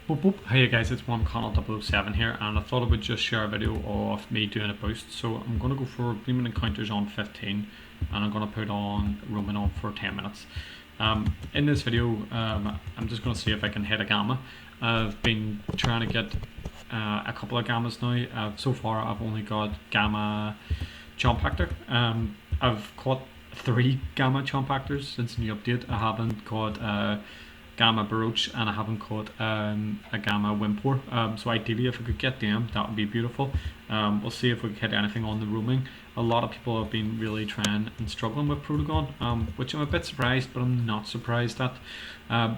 Boop boop. Hey guys, it's Connell007 here, and I thought I would just share a video of me doing a boost. So I'm going to go for Loomian encounters on 15, and I'm going to put on Roman on for 10 minutes. In this video, I'm just going to see if I can hit a gamma. I've been trying to get a couple of gammas now. So far I've only got gamma chomp actor. I've caught 3 gamma chomp actors since the new update. I haven't caught gamma baroche, and I haven't caught a gamma wimpor. So ideally if I could get them, that would be beautiful. We'll see if we can hit anything on the roaming. A lot of people have been really trying and struggling with Protagon, which I'm a bit surprised, but I'm not surprised at,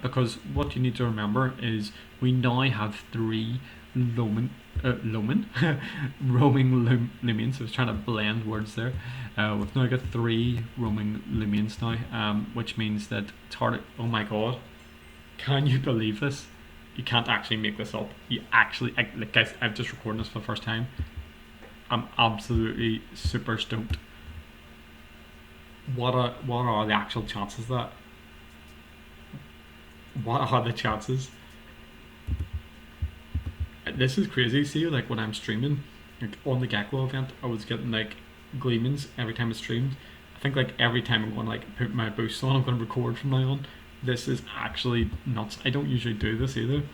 because what you need to remember is we now have 3 roaming Loomians. I was trying to blend words there. We've now got 3 roaming Loomians now, which means that it's hard. Oh my god. Can you believe this? You can't actually make this up. You actually, like guys, I've just recorded this for the first time. I'm absolutely super stoked. What are the actual chances of that? What are the chances? This is crazy. See, like when I'm streaming, like on the Gecko event, I was getting like gleamings every time I streamed. I think like every time I'm going to like put my boost on, I'm going to record from now on. This is actually nuts. I don't usually do this either.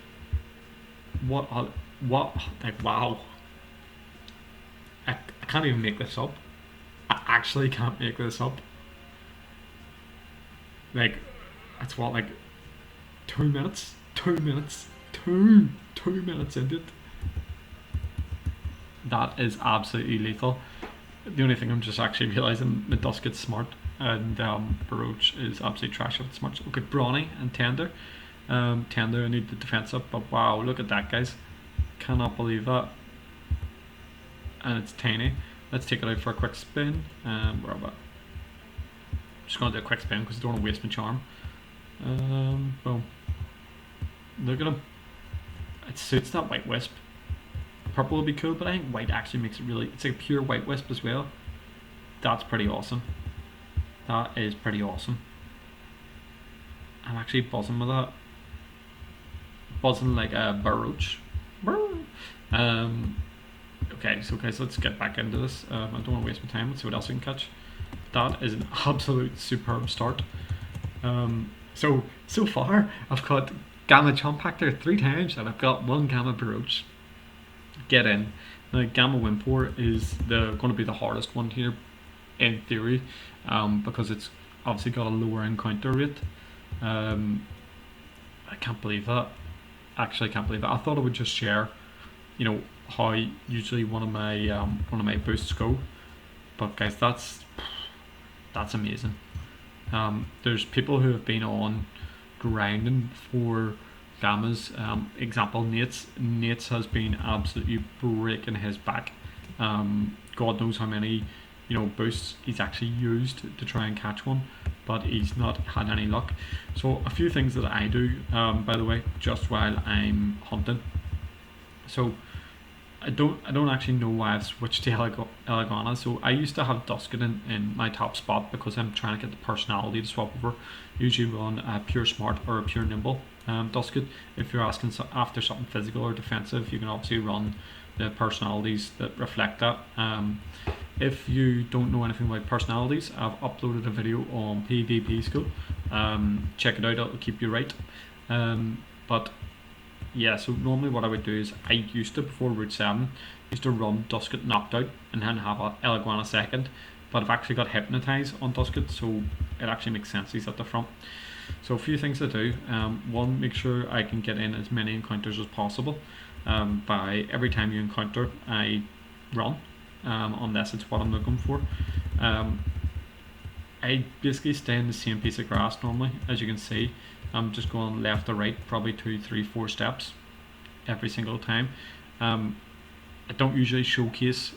What, like wow. I can't even make this up. I actually can't make this up. Like, that's what, like 2 minutes? 2 minutes? 2 minutes into it. That is absolutely lethal. The only thing I'm just actually realising, the dust gets smart, and baroche is absolutely trash if it's smart. So look at Brawny and Tender. Tender, I need the defense up, but wow, look at that, guys. Cannot believe that. And it's tiny. Let's take it out for a quick spin. Where about? Just gonna do a quick spin because I don't want to waste my charm. Boom. Look at him. It suits that white wisp. Purple would be cool, but I think white actually makes it really. It's like a pure white wisp as well. That's pretty awesome. That is pretty awesome. I'm actually buzzing with that. Buzzing like a baroche. Okay, so guys, let's get back into this. I don't want to waste my time. Let's see what else we can catch. That is an absolute superb start. So far I've caught gamma chomp actor 3 times, and I've got 1 gamma baroche. Get in. Now gamma wimpor is going to be the hardest one here, in theory, because it's obviously got a lower encounter rate. I can't believe that. Actually, I can't believe that. I thought I would just share, you know, how usually one of my boosts go, but guys, that's amazing. There's people who have been on grinding for gammas. Example, Nate's has been absolutely breaking his back. God knows how many boosts he's actually used to try and catch one, but he's not had any luck. So a few things that I do, by the way, just while I'm hunting. So I don't actually know why I've switched to Elegana. So I used to have Dusket in my top spot because I'm trying to get the personality to swap over. Usually run a pure smart or a pure nimble Dusket. If you're asking after something physical or defensive, you can obviously run the personalities that reflect that. If you don't know anything about personalities, I've uploaded a video on PvP School. Check it out, it'll keep you right. But yeah, so normally what I would do is I used to, before Route 7, used to run Dusket knocked out and then have a Elegana second, but I've actually got hypnotized on Dusket, so it actually makes sense he's at the front. So a few things to do. One, make sure I can get in as many encounters as possible. By every time you encounter, I run, unless it's what I'm looking for. I basically stay in the same piece of grass normally. As you can see, I'm just going left to right, probably 2, 3, 4 steps every single time. I don't usually showcase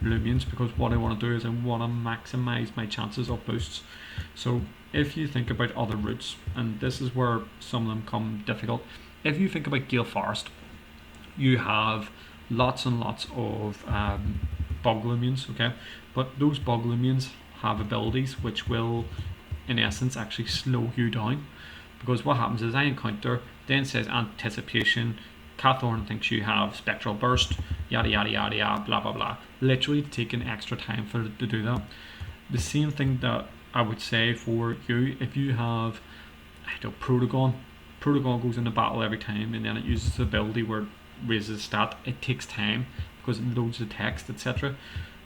Loomians because what I want to do is I want to maximize my chances of boosts. So if you think about other routes, and this is where some of them come difficult, if you think about Gale Forest, you have lots and lots of bug Loomians, okay? But those bug Loomians have abilities which will, in essence, actually slow you down. Because what happens is I encounter, Then it says anticipation. Cathorn thinks you have spectral burst, yada yada yada yada, blah blah blah. Literally taking extra time for it to do that. The same thing that I would say for you, if you have, I don't know, Protagon goes into battle every time, and then it uses the ability where it raises stat. It takes time because it loads the text, etc.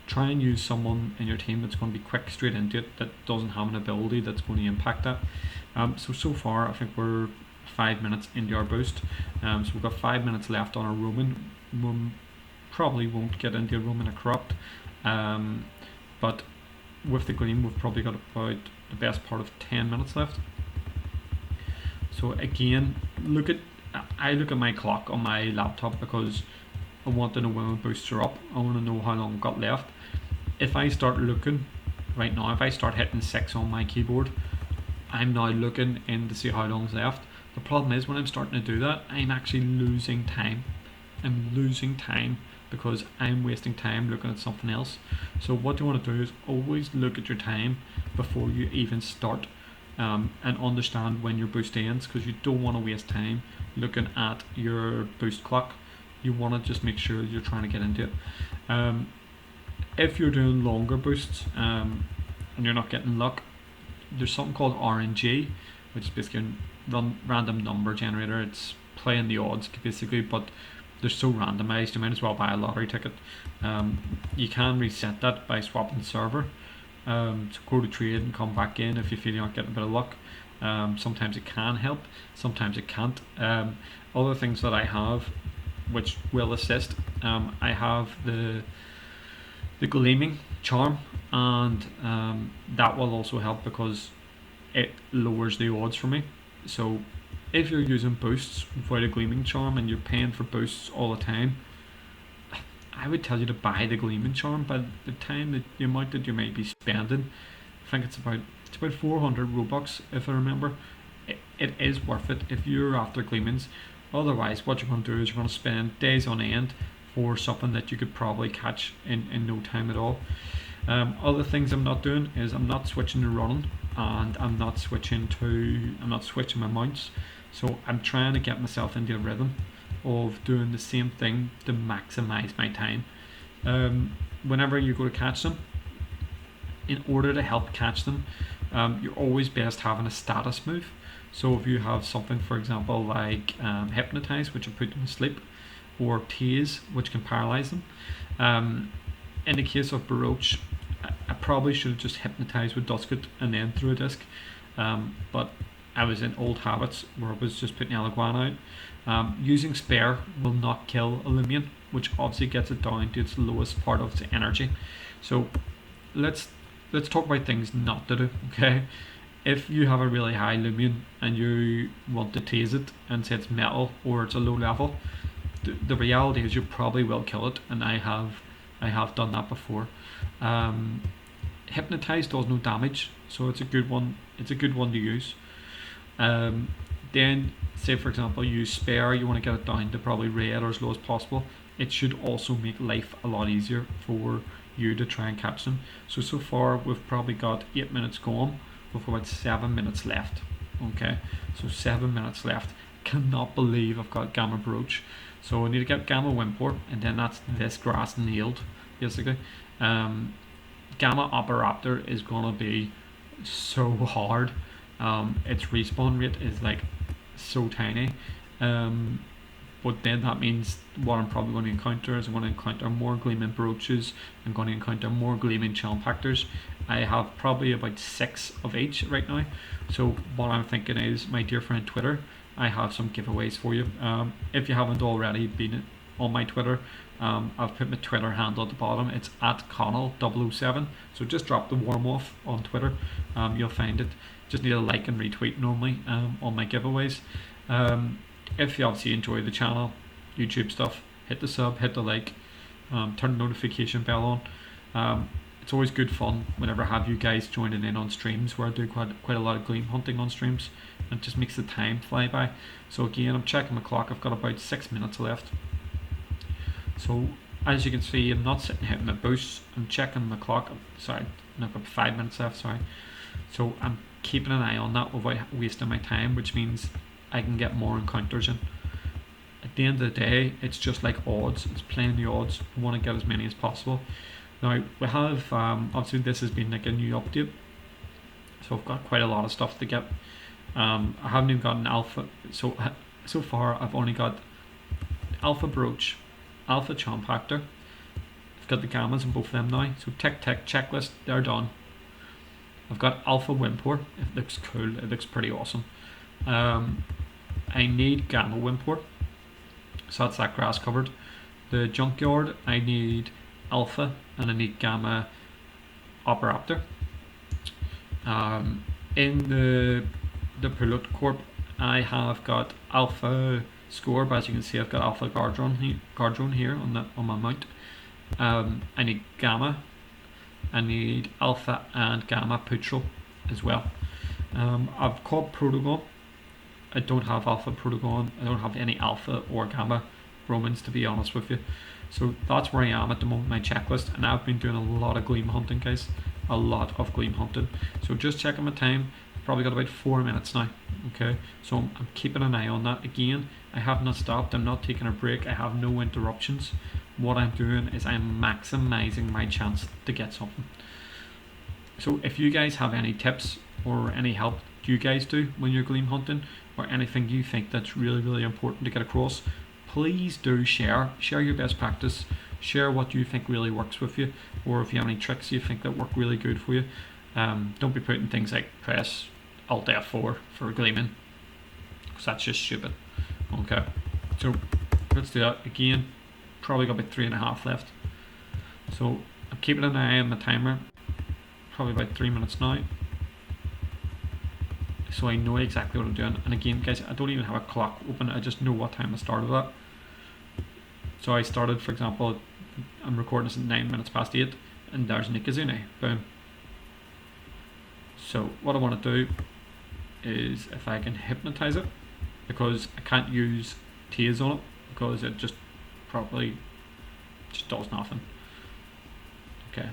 Try and use someone in your team that's going to be quick straight into it, that doesn't have an ability that's going to impact that. So far I think we're 5 minutes into our boost. So we've got 5 minutes left on our Roman. Probably won't get into a Roman or corrupt, but with the Gleam we've probably got about the best part of 10 minutes left. So again, I look at my clock on my laptop because I want to know when my boosts are up. I want to know how long I've got left. If I start looking right now, if I start hitting 6 on my keyboard, I'm now looking in to see how long's left. The problem is when I'm starting to do that, I'm actually losing time. I'm losing time because I'm wasting time looking at something else. So what you want to do is always look at your time before you even start, and understand when your boost ends, because you don't want to waste time looking at your boost clock. You want to just make sure you're trying to get into it. If you're doing longer boosts and you're not getting luck, there's something called RNG, which is basically a random number generator. It's playing the odds basically, but they're so randomized you might as well buy a lottery ticket. You can reset that by swapping the server. So go to trade and come back in if you feel you're not getting a bit of luck. Sometimes it can help, sometimes it can't. Other things that I have which will assist, I have the Gleaming Charm, and that will also help because it lowers the odds for me. So if you're using boosts without a Gleaming Charm and you're paying for boosts all the time, I would tell you to buy the Gleaming Charm. By the time that the amount that you might be spending, I think it's about 400 Robux if I remember. It is worth it if you're after Gleamings. Otherwise, what you're going to do is you're going to spend days on end for something that you could probably catch in no time at all. Other things I'm not doing is I'm not switching to running, and I'm not switching my mounts. So I'm trying to get myself into a rhythm of doing the same thing to maximize my time. Whenever you go to catch them, in order to help catch them, you're always best having a status move. So if you have something, for example, like Hypnotize, which will put them to sleep, or Tase, which can paralyze them. In the case of Baroche, I probably should have just Hypnotized with Dusket and then threw a disc, but I was in old habits where I was just putting Alaguana out. Using Spare will not kill a Loomian, which obviously gets it down to its lowest part of its energy. So let's talk about things not to do, okay? If you have a really high Loomian and you want to tase it and say it's metal or it's a low level, the reality is you probably will kill it, and I have done that before. Hypnotize does no damage, so it's a good one. It's a good one to use. Then, say for example, you use Spare. You want to get it down to probably red or as low as possible. It should also make life a lot easier for you to try and catch them. So far we've probably got 8 minutes gone. We've about 7 minutes left. Okay, so 7 minutes left. Cannot believe I've got Gamma Brooch. So I need to get Gamma Wimport, and then that's this grass nailed, basically. Gamma Operaptor is gonna be so hard. Its respawn rate is like so tiny. But then that means what I'm probably going to encounter is I'm going to encounter more Gleaming Brooches. I'm going to encounter more Gleaming Chompactors. I have probably about 6 of each right now. So what I'm thinking is, my dear friend Twitter, I have some giveaways for you. If you haven't already been on my Twitter, I've put my Twitter handle at the bottom. It's at Connell007. So just drop the warm off on Twitter. You'll find it. Just need a like and retweet normally on my giveaways. If you obviously enjoy the channel, YouTube stuff, hit the sub, hit the like, turn the notification bell on. It's always good fun whenever I have you guys joining in on streams where I do quite a lot of gleam hunting on streams, and it just makes the time fly by. So again, I'm checking my clock. I've got about 6 minutes left. So as you can see, I'm not sitting hitting my boosts. I'm checking my clock. Sorry, I've got 5 minutes left. Sorry. So I'm keeping an eye on that without wasting my time, which means I can get more encounters in. At the end of the day, it's just like odds. It's playing the odds. I want to get as many as possible. Now we have obviously this has been like a new update, so I've got quite a lot of stuff to get. I haven't even got an alpha, so far I've only got alpha brooch, alpha chompactor. I've got the gammas in both of them now. So tick tick checklist, they're done. I've got alpha wimpor. It looks cool. It looks pretty awesome. I need gamma wimpor, so that's that grass covered. The junkyard, I need alpha and I need gamma operaptor. In the Pilot Corp, I have got alpha score, but as you can see, I've got alpha guardrone here on my mount. I need gamma. I need alpha and gamma putral as well. I've caught Protogon. I don't have alpha Protogon. I don't have any alpha or gamma Romans, to be honest with you. So that's where I am at the moment, my checklist, and I've been doing a lot of gleam hunting, guys. A lot of gleam hunting. So just checking my time, I've probably got about 4 minutes now. Okay, so I'm keeping an eye on that. Again, I have not stopped. I'm not taking a break. I have no interruptions. What I'm doing is I'm maximizing my chance to get something. So if you guys have any tips or any help you guys do when you're gleam hunting, or anything you think that's really important to get across, please do share your best practice, share what you think really works with you, or if you have any tricks you think that work really good for you. Don't be putting things like press Alt F4 for gleaming, because that's just stupid. Okay, so let's do that again. Probably got about 3.5 left, so I'm keeping an eye on the timer. Probably about 3 minutes now, so I know exactly what I'm doing. And again, guys, I don't even have a clock open. I just know what time I started at. So I started, for example, I'm recording this at 9 minutes past 8, and there's Nikazune. Boom. So what I want to do is, if I can hypnotize it, because I can't use Tase on it, because it just probably just does nothing. Okay.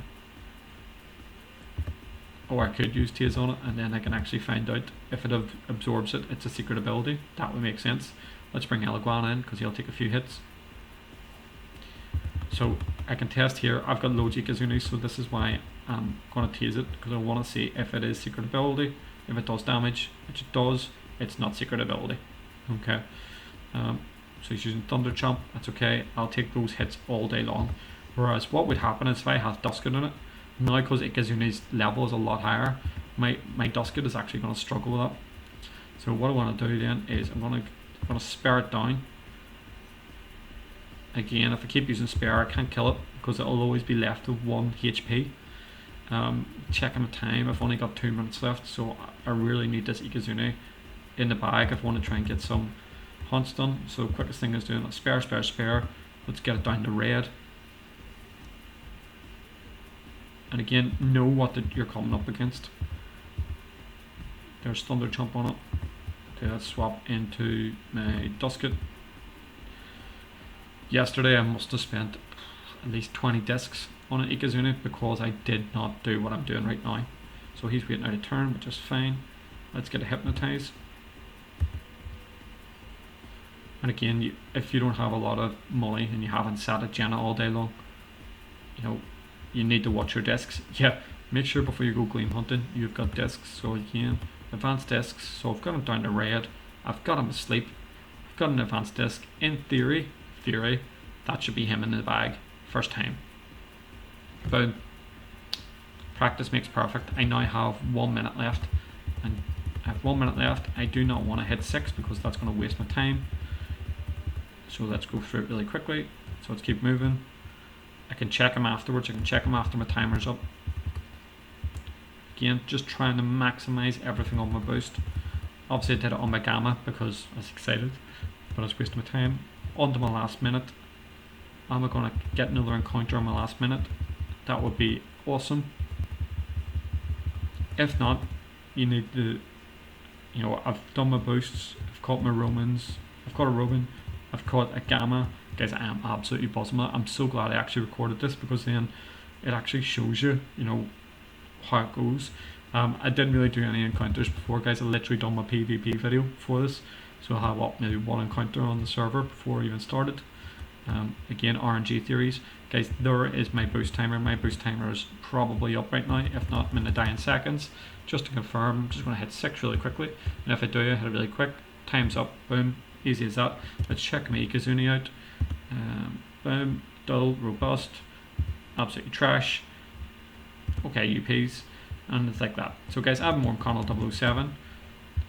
Or I could use Tase on it, and then I can actually find out if it absorbs it. It's a secret ability. That would make sense. Let's bring Eliguana in, because he'll take a few hits. So I can test here. I've got low Ikazune, so this is why I'm going to Tase it, because I want to see if it is secret ability. If it does damage, which it does, it's not secret ability. Okay. So he's using Thunder Chomp. That's okay. I'll take those hits all day long. Whereas what would happen is if I have Dusket in it, now because Ikazune's level is a lot higher, my Dusket is actually going to struggle with that. So what I want to do then is I'm going to spare it down. Again, if I keep using spare, I can't kill it, because it'll always be left with 1 HP. Checking the time, I've only got 2 minutes left, so I really need this Ikazune in the bag if I want to try and get some hunts done. So the quickest thing is doing a spare. Let's get it down to red. And again, know what you're coming up against. There's Thunder Chomp on it. Okay, let's swap into my Dusket. Yesterday I must have spent at least 20 discs on an Ikazune, because I did not do what I'm doing right now. So he's waiting out a turn, which is fine. Let's get a Hypnotize. And again, if you don't have a lot of money and you haven't sat at Jenna all day long, you need to watch your discs. Yeah, make sure before you go gleam hunting you've got discs. So again, advanced discs. So I've got him down to red. I've got him asleep. I've got an advanced disc. In theory, that should be him in the bag first time. Boom. Practice makes perfect. I now have 1 minute left, and I have 1 minute left. I do not want to hit 6, because that's going to waste my time. So let's go through it really quickly. So let's keep moving. I can check them afterwards. I can check them after my timer's up. Again, just trying to maximize everything on my boost. Obviously I did it on my gamma because I was excited, but I was wasting my time. On to my last minute. Am I going to get another encounter on my last minute? That would be awesome. If not, you need to, I've done my boosts, I've caught my Romans, I've caught a Roman, I've caught a Gamma. Guys, I am absolutely buzzing. I'm so glad I actually recorded this, because then it actually shows you, how it goes. I didn't really do any encounters before, guys. I literally done my PvP video for this. So I had maybe one encounter on the server before I even started. Again, RNG theories. Guys, there is my boost timer. My boost timer is probably up right now. If not, I'm going to die in seconds. Just to confirm, I'm just going to hit 6 really quickly. And if I do, I hit it really quick. Time's up. Boom. Easy as that. Let's check my Ikazuni out. Boom. Dull. Robust. Absolutely trash. Okay, UPs. And it's like that. So guys, I'm Warm Connell 007.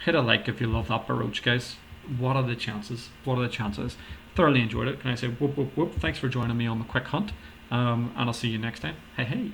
Hit a like if you love that baroche, guys. What are the chances? What are the chances? Thoroughly enjoyed it. Can I say whoop whoop whoop? Thanks for joining me on the quick hunt. And I'll see you next time. Hey hey.